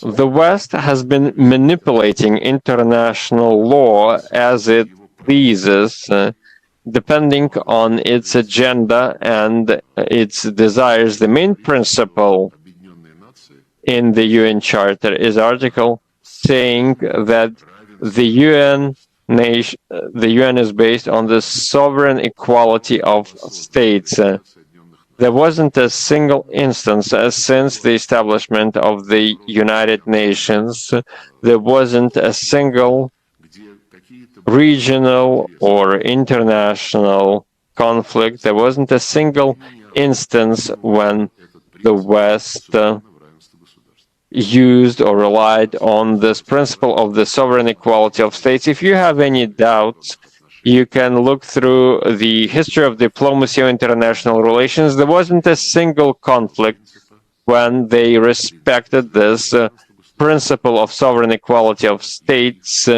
The West has been manipulating international law as it pleases, depending on its agenda and its desires. The main principle in the UN Charter is article saying that the UN is based on the sovereign equality of states. There wasn't a single instance since the establishment of the United Nations. There wasn't a single regional or international conflict. There wasn't a single instance when the West used or relied on this principle of the sovereign equality of states. If you have any doubts, you can look through the history of diplomacy or international relations. There wasn't a single conflict when they respected this principle of sovereign equality of states,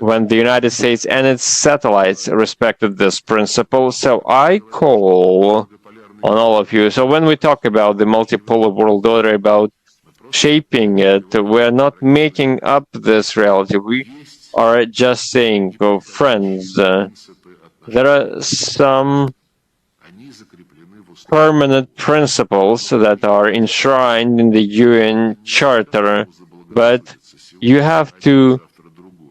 when the United States and its satellites respected this principle. So I call on all of you. So when we talk about the multipolar world order, about shaping it, we're not making up this reality. We are just saying, oh, friends, there are some permanent principles that are enshrined in the UN Charter, but you have to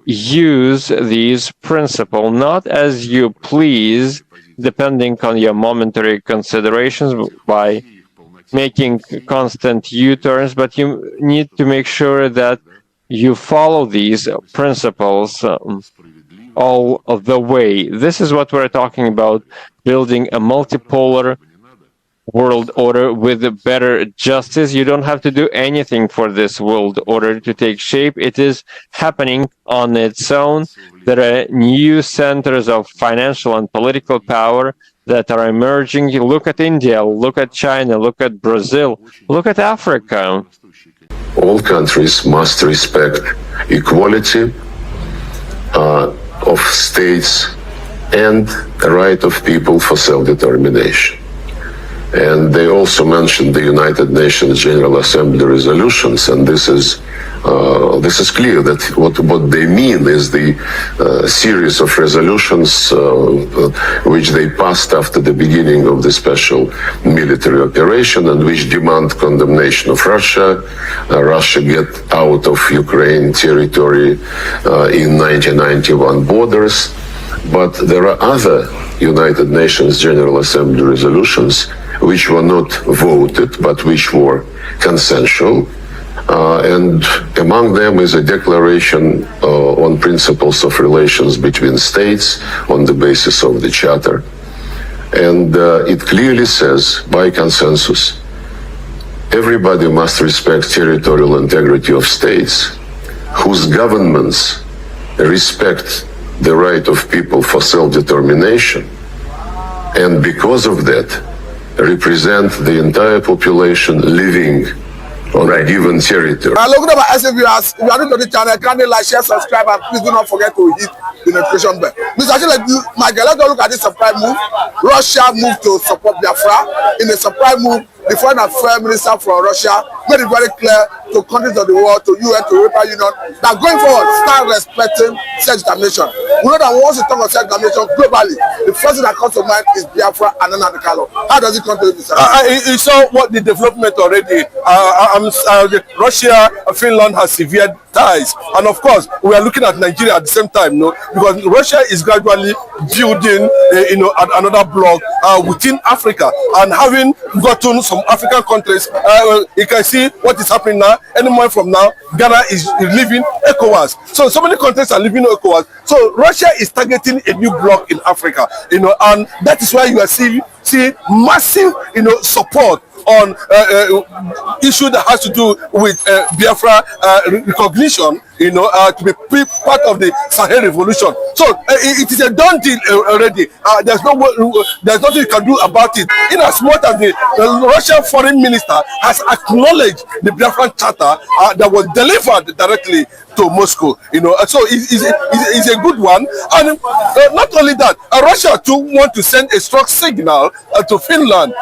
use these principles not as you please, depending on your momentary considerations by making constant U-turns, but you need to make sure that you follow these principles all of the way. This is what we're talking about, building a multipolar world order with better justice. You don't have to do anything for this world order to take shape. It is happening on its own. There are new centers of financial and political power that are emerging. You look at India, look at China, look at Brazil, look at Africa. All countries must respect equality of states and the right of people for self-determination. And they also mentioned the United Nations General Assembly resolutions, and this is clear that what they mean is the series of resolutions which they passed after the beginning of the special military operation, and which demand condemnation of Russia. Russia get out of Ukraine territory in 1991 borders. But there are other United Nations General Assembly resolutions which were not voted, but which were consensual. And among them is a declaration on principles of relations between states on the basis of the Charter. And it clearly says, by consensus, everybody must respect territorial integrity of states whose governments respect the right of people for self-determination, and because of that, represent the entire population living on a given territory. Hello, good afternoon, viewers. If you are new to the channel, kindly like, share, subscribe, and please do not forget to hit the notification bell. Mr. Achille, my girl, let's look at this surprise move. Russia moved to support Biafra. In a surprise move, the foreign affairs minister from Russia made it very clear to countries of the world, to UN, to European Union, that going forward, start respecting self-determination. We know that once you talk of self-determination globally, the first thing that comes to mind is Biafra and Nnamdi Kanu. How does it come to you, Mr. You saw what the development already. Russia, Finland has severed ties, and of course, we are looking at Nigeria at the same time, no, because Russia is gradually building, another bloc within Africa, and having gotten some African countries, you can see what is happening now. Any month from now, Ghana is leaving ECOWAS. So many countries are leaving ECOWAS. So Russia is targeting a new bloc in Africa, and that is why you are seeing massive, support on issue that has to do with Biafra recognition to be part of the Sahel revolution. So it is a done deal already. There's nothing you can do about it. In as much as the Russian foreign minister has acknowledged the Biafran charter that was delivered directly to Moscow, so it's a good one. And not only that, Russia too want to send a strong signal to Finland,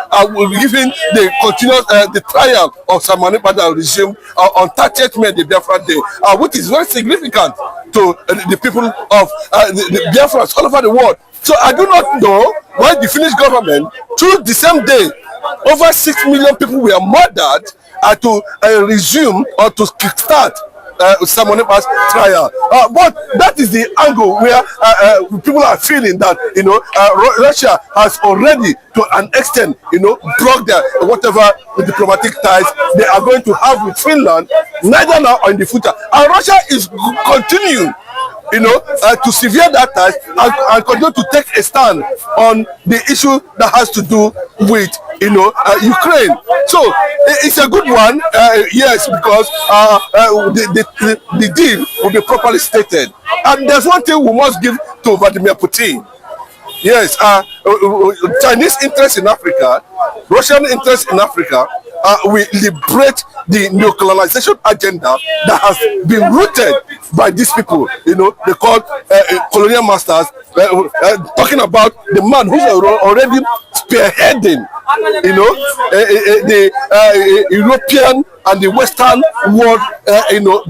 giving the continuous the trial of Samani Badal regime on 30th May, the Biafra Day, which is very significant to the people of the Biafrans all over the world. So I do not know why the Finnish government, through the same day, over 6 million people were murdered to resume or to kickstart Samonipa's trial. But that is the angle where people are feeling that Russia has already to an extent blocked their whatever diplomatic ties they are going to have with Finland, neither now or in the future. And Russia is continuing to sever that ties and continue to take a stand on the issue that has to do with Ukraine. So it's a good one, yes, because the deal will be properly stated. And there's one thing we must give to Vladimir Putin. Yes, Chinese interest in Africa, Russian interest in Africa will liberate the neocolonization agenda that has been rooted by these people. They call colonial masters, talking about the man who's already spearheading the European and the Western world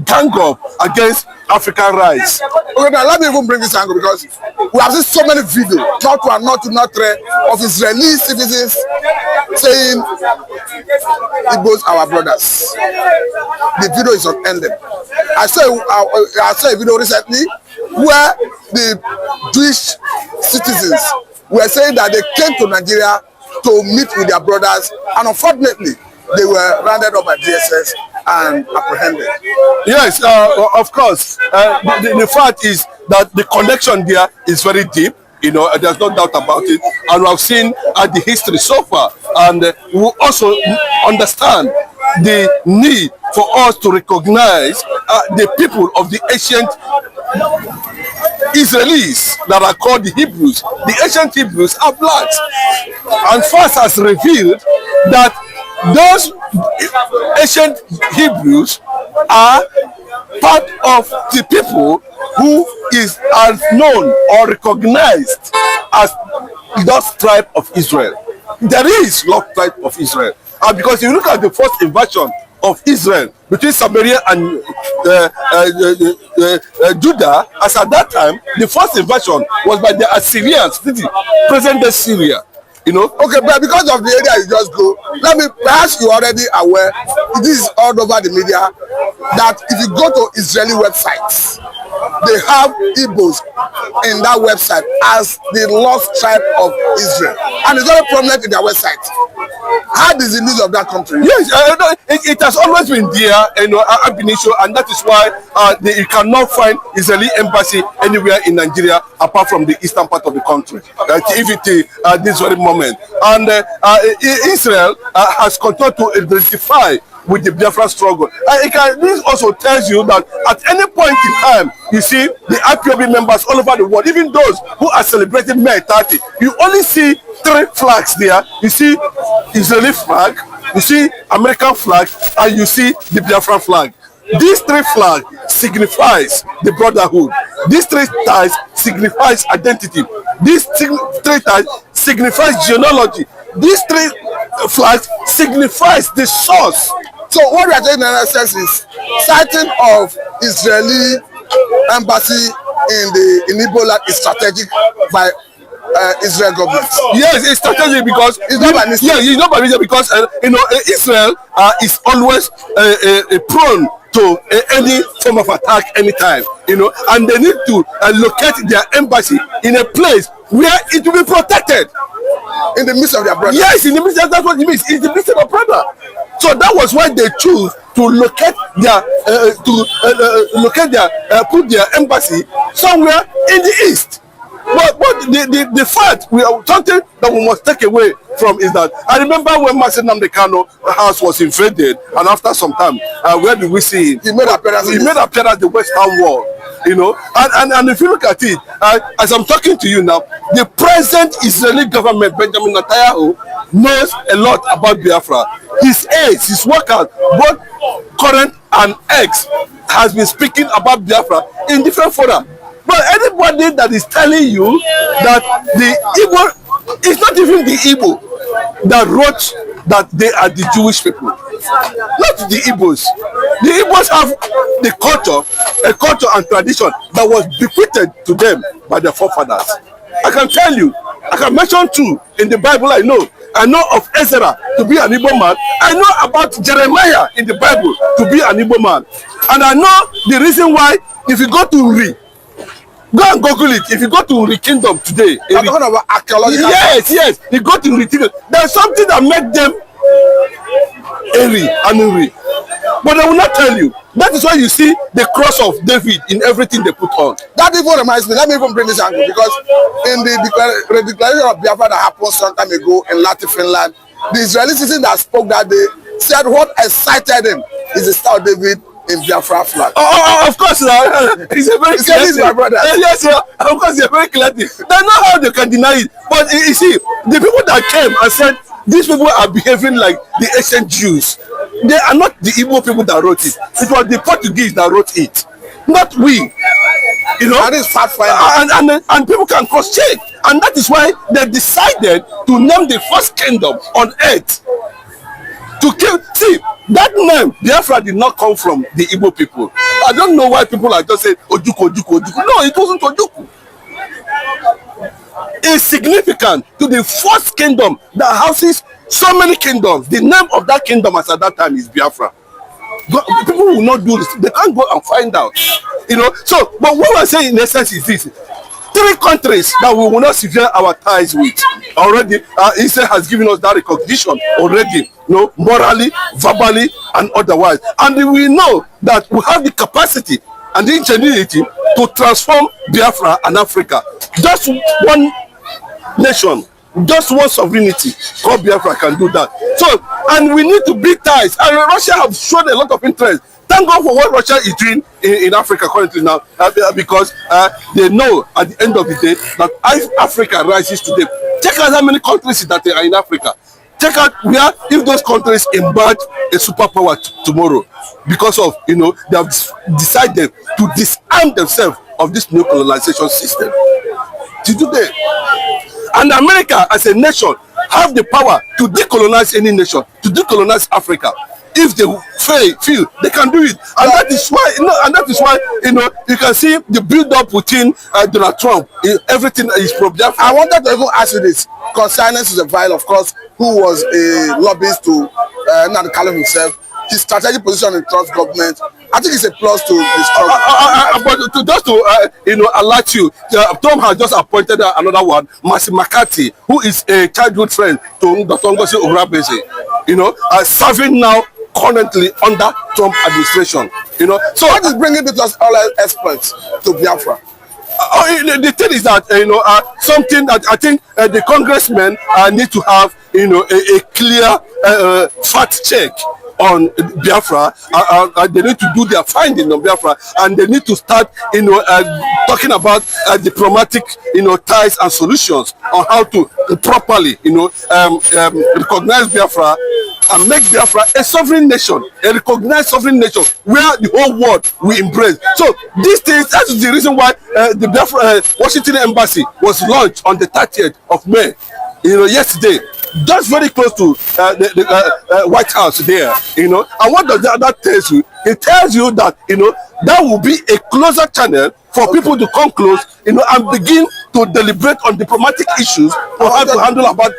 gang up against African rights. Okay, now let me even bring this angle, because we have seen so many videos, not of Israeli citizens saying Igbos are our brothers. The video is unending. I saw a video recently where the Jewish citizens were saying that they came to Nigeria to meet with their brothers, and unfortunately they were rounded up by DSS and apprehended. Yes, of course. The fact is that the connection there is very deep. There's no doubt about it. And we have seen the history so far. And we also understand the need for us to recognize the people of the ancient Israelis that are called the Hebrews. The ancient Hebrews are blacks. And first has revealed that those ancient Hebrews are part of the people who are known or recognized as lost tribe of Israel. There is lost tribe of Israel. Because if you look at the first invasion of Israel between Samaria and Judah, as at that time, the first invasion was by the Assyrians, present-day Syria. Okay, but because of the area you just go, perhaps you're already aware, this is all over the media, that if you go to Israeli websites, they have Igbos in that website as the lost tribe of Israel, and it's very prominent in their website. How is the news of that country? Yes, it has always been there, ab initio, and that is why you cannot find Israeli embassy anywhere in Nigeria apart from the eastern part of the country, this very moment. And Israel has continued to identify with the Biafra struggle. This also tells you that at any point in time, you see the IPOB members all over the world, even those who are celebrating May 30, you only see 3 flags there. You see Israeli flag, you see American flag, and you see the Biafra flag. These 3 flags signifies the brotherhood. These 3 ties signifies identity. These 3 ties signifies genealogy. These 3 flags signifies the source. So what we are doing in NSS is sighting of Israeli embassy in Ebola is strategic by Israel government. Yes, it's strategic because it's not by mistake. Yeah, it's not by mistake because Israel is always prone to any form of attack anytime, and they need to locate their embassy in a place where it will be protected. In the midst of their brother. Yes, in the midst. That's what it means. It's the midst of their brother. So that was why they choose to locate their put their embassy somewhere in the east. But the fact something that we must take away from is that I remember when Mazi Nnamdi Kanu house was invaded, and after some time, where did we see him? He made appearance. He made appearance at the Western Wall. You know, and if you look at it, as I'm talking to you now, the present Israeli government, Benjamin Netanyahu, knows a lot about Biafra. His aides, his workers, both current and ex, has been speaking about Biafra in different fora. But anybody that is telling you that the Igbo, it's not even the Igbo that wrote that they are the Jewish people. Not the Igbos. The Igbos have the culture, a culture and tradition that was bequeathed to them by their forefathers. I can tell you, I can mention two in the Bible I know. I know of Ezra to be an Igbo man. I know about Jeremiah in the Bible to be an Igbo man. And I know the reason why, if you go to Uri, go and Google it. If you go to Uri Kingdom today, I'm talking about archaeological. yes, you go to Uri Kingdom. There's something that made them Eri and Uri. But they will not tell you. That is why you see the cross of David in everything they put on. That even reminds me, let me even bring this angle, because in the declaration of Biafra that happened some time ago in Latin Finland, the Israeli citizen that spoke that day said what excited him is the Star of David in Biafra flag. Of course, he's a very clear thing. My brother. Yes, of course, he's a very clear thing. They know how they can deny it. But you see, the people that came and said, these people are behaving like the ancient Jews. They are not the Igbo people that wrote it. It was the Portuguese that wrote it, not we. You know, and it's fact-finding. And people can cross-check, and that is why they decided to name the first kingdom on earth. To kill. See, that name Biafra did not come from the Igbo people. I don't know why people are just saying Ojuku, Ojuku, Ojuku. No, it wasn't Ojuku. Is significant to the first kingdom that houses so many kingdoms. The name of that kingdom as at that time is Biafra. People will not do this. They can't go and find out. You know. So, but what we're saying in essence is this: 3 countries that we will not sever our ties with already. Israel has given us that recognition already. You know, morally, verbally, and otherwise. And we know that we have the capacity and the ingenuity to transform Biafra and Africa. Just one nation, just one sovereignty called Biafra can do that. So, and we need to build ties. And Russia have shown a lot of interest. Thank God for what Russia is doing in Africa currently now, because they know at the end of the day that if Africa rises today, check out how many countries that are in Africa. Check out where, if those countries emerge a superpower tomorrow, because of, you know, they have decided to disarm themselves of this new colonization system. Today, and America as a nation have the power to decolonize any nation, to decolonize Africa. If they feel they can do it, and that is why, you know, you can see the build-up within Donald Trump. Everything is pro-Biafra. I wanted to even ask you this concerning Unveiled, of course, who was a lobbyist to Nnamdi Kanu himself. His strategic position in Trump's government, I think it's a plus to the struggle. But just to you know, alert you, Trump has just appointed another one, Mercy McCarthy, who is a childhood friend to Dr. NGOZI ORABUEZE. You know, serving now currently under Trump administration. You know, so what is bringing this all exploits to Biafra? The thing is that you know, something that I think the congressmen need to have, you know, a clear fact check on Biafra. They need to do their finding on Biafra, and they need to start, you know, talking about diplomatic, you know, ties and solutions on how to properly, you know, recognize Biafra and make Biafra a sovereign nation, a recognized sovereign nation where the whole world will embrace. So these things, that is the reason why the Biafra Washington embassy was launched on the 30th of May, you know, yesterday, just very close to the White House there, you know. And what does that tells you? It tells you that, you know, that will be a closer channel for people to come close, you know, and begin to deliberate on diplomatic issues on how to handle about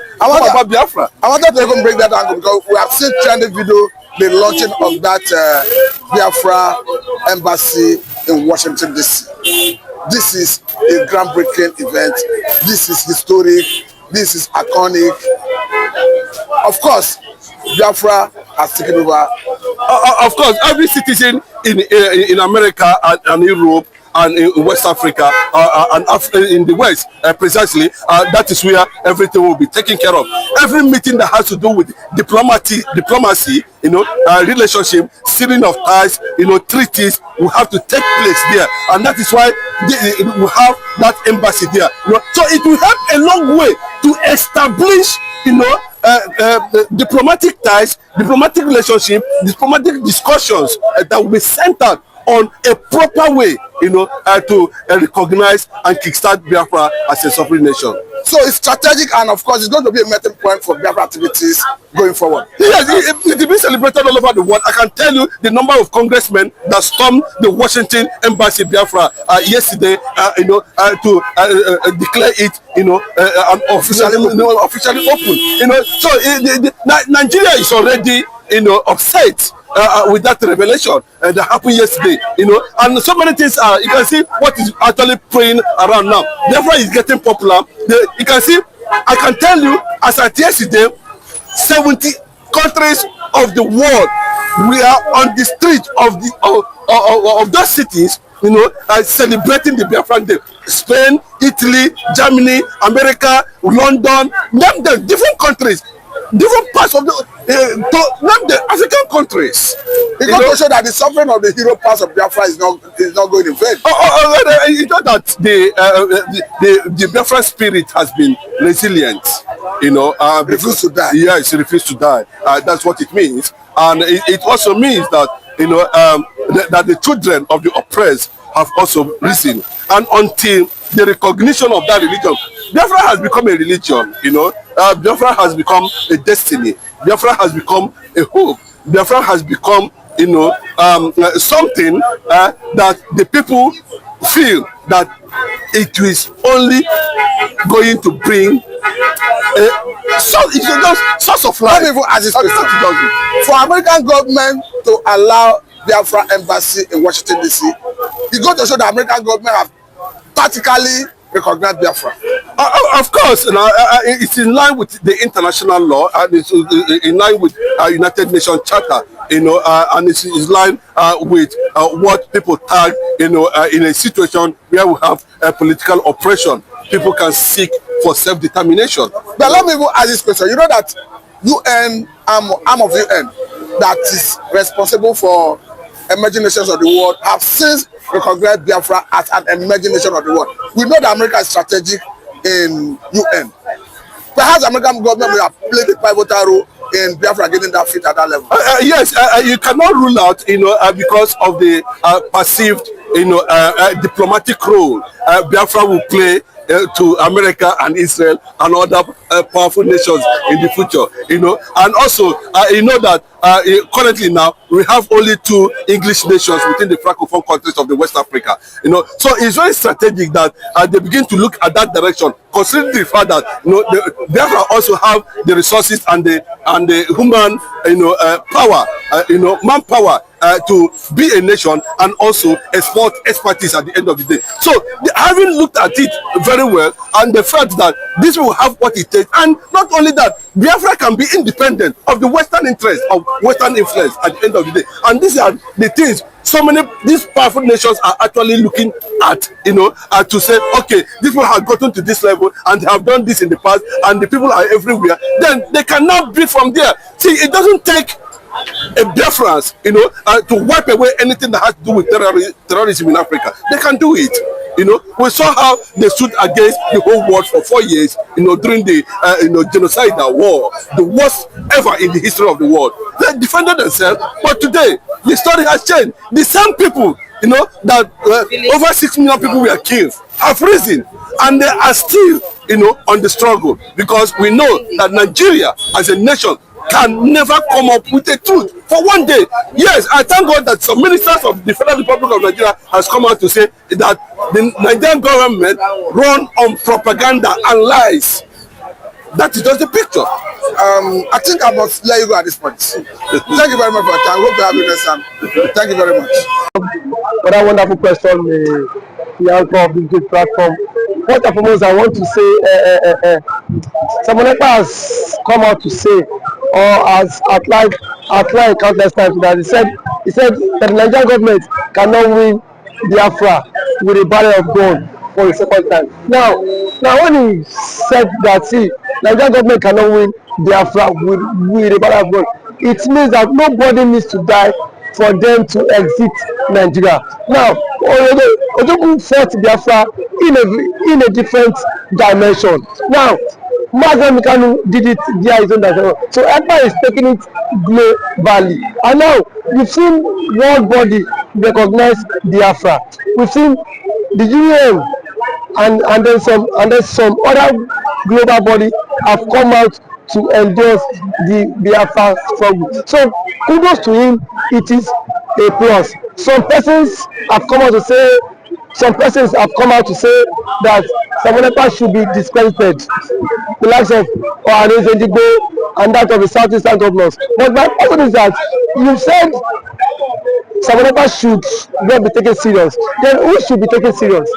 Biafra. I wanted to even break that down because we have seen trending video, the launching of that Biafra embassy in Washington DC. This is a groundbreaking event. This is historic. This is iconic. Of course, Biafra has taken over. Of course, every citizen in America and Europe and in West Africa and in the West precisely. That is where everything will be taken care of. Every meeting that has to do with diplomacy, relationship, sealing of ties, treaties will have to take place there, and that is why we have that embassy there. So it will help a long way to establish, diplomatic ties, diplomatic relationship, diplomatic discussions that will be centered on a proper way, to recognize and kickstart Biafra as a sovereign nation. So it's strategic, and of course, it's going to be a meeting point for Biafra activities going forward. Yes, it will be celebrated all over the world. I can tell you the number of congressmen that stormed the Washington embassy Biafra yesterday, to declare it, officially open. So Nigeria is already, upset with that revelation that happened yesterday, and so many things are. You can see what is actually playing around now. Biafra is getting popular. You can see, I can tell you, as at yesterday, 70 countries of the world were on the street of those cities, celebrating the Biafran Day. Spain, Italy, Germany, America, London, name them, different countries, different parts of the African countries. It goes to show that the suffering of the hero parts of Biafra is not going in vain. You know that the Biafra spirit has been resilient. Refused to die. Yes, refused to die. That's what it means, and it also means that that the children of the oppressed have also risen, and until the recognition of that religion, Biafra has become a religion. Biafra has become a destiny. Biafra has become a hope. Biafra has become, something that the people feel that it is only going to bring source of life. For American government to allow Biafra embassy in Washington DC, it goes to show that American government have tactically recognized Biafra. Of course, it's in line with the international law, and it's in line with United Nations Charter, and it's in line with what people tag, in a situation where we have a political oppression. People can seek for self-determination. But let me even ask this question. You know that UN, arm of UN, that is responsible for emerging nations of the world, have since recognized Biafra as an emerging nation of the world. We know that America is strategic in UN. Perhaps the American government will have played a pivotal role in Biafra getting that fit at that level. Yes, you cannot rule out, because of the perceived, diplomatic role Biafra will play to America and Israel and other powerful nations in the future, and also that currently now we have only 2 English nations within the francophone countries of the West Africa, so it's very strategic that they begin to look at that direction, considering the fact that Biafra also have the resources and the human power, manpower to be a nation and also export expertise at the end of the day. So having looked at it very well, and the fact that this will have what it takes, and not only that, Biafra can be independent of the Western interest, of Western influence at the end of the day. And these are the things these powerful nations are actually looking at, to say, okay, these people have gotten to this level and have done this in the past, and the people are everywhere. Then they cannot be from there. See, it doesn't take a Biafrans, to wipe away anything that has to do with terrorism in Africa. They can do it. We saw how they stood against the whole world for 4 years, during the genocidal war, the worst ever in the history of the world. They defended themselves, but today the story has changed. The same people, that over 6 million people were killed, have risen, and they are still, on the struggle, because we know that Nigeria as a nation can never come up with the truth for one day. Yes, I thank God that some ministers of the Federal Republic of Nigeria has come out to say that the Nigerian government run on propaganda and lies. That is just the picture. I think I must let you go at this point. Thank you very much for your time. Hope you have a nice time. Thank you very much. For that wonderful question, the anchor of this great platform. First and foremost, I want to say, someone has come out to say, or has outlined countless times that he said that the Nigerian government cannot win Biafra with a barrel of gun for the second time. Now when he said that, see, Nigerian government cannot win Biafra with a barrel of gun, it means that nobody needs to die for them to exit Nigeria. Now, Ojukwu fought Biafra in a different dimension. Now, Mazen Kanu did it via his own dimension. So ECPA is taking it globally. And now, we've seen world body recognize Biafra. We've seen the UN and then some other global body have come out to endorse the Biafra struggle. So kudos to him, it is a plus. Some persons have come out to say that Samonekpa should be discredited, the likes of Ohanes Edigbo and that of the southeastern governors. But my question is that you said Samonekpa should not be taken serious. Then who should be taken serious?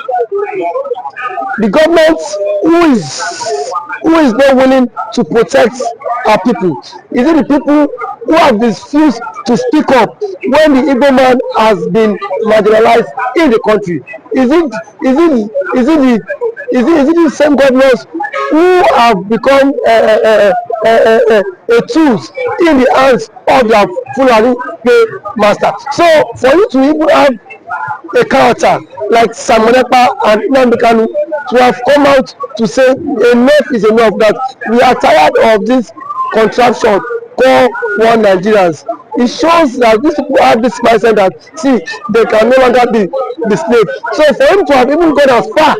The government who is not willing to protect our people? Is it the people who have refused to speak up when the Igbo man has been marginalized in the country? Is it the same governors who have become a tools in the hands of their Fulani master? So for you to even have a character like Samonekpa and Nnamdi Kanu to have come out to say enough is enough, that we are tired of this contraption called one Nigerians. It shows that these people have this mindset that, see, they can no longer be the slave. So for him to have even gone as far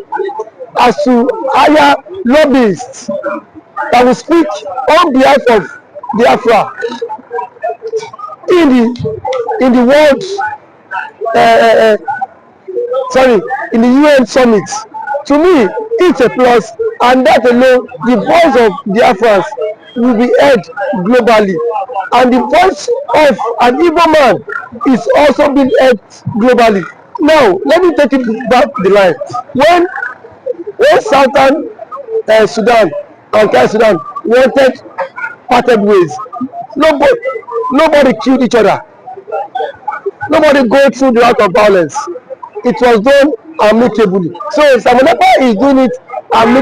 as to hire lobbyists that will speak on behalf of Biafra in the world in the UN summit, to me it's a plus, and that alone, the voice of Biafrans will be heard globally, and the voice of an Igbo man is also being heard globally. Now let me take it back the line. When Southern Sudan and South Sudan wanted parted ways, nobody killed each other. Nobody go through the route of violence. It was done amicably. So Samonekpa is doing it amicably.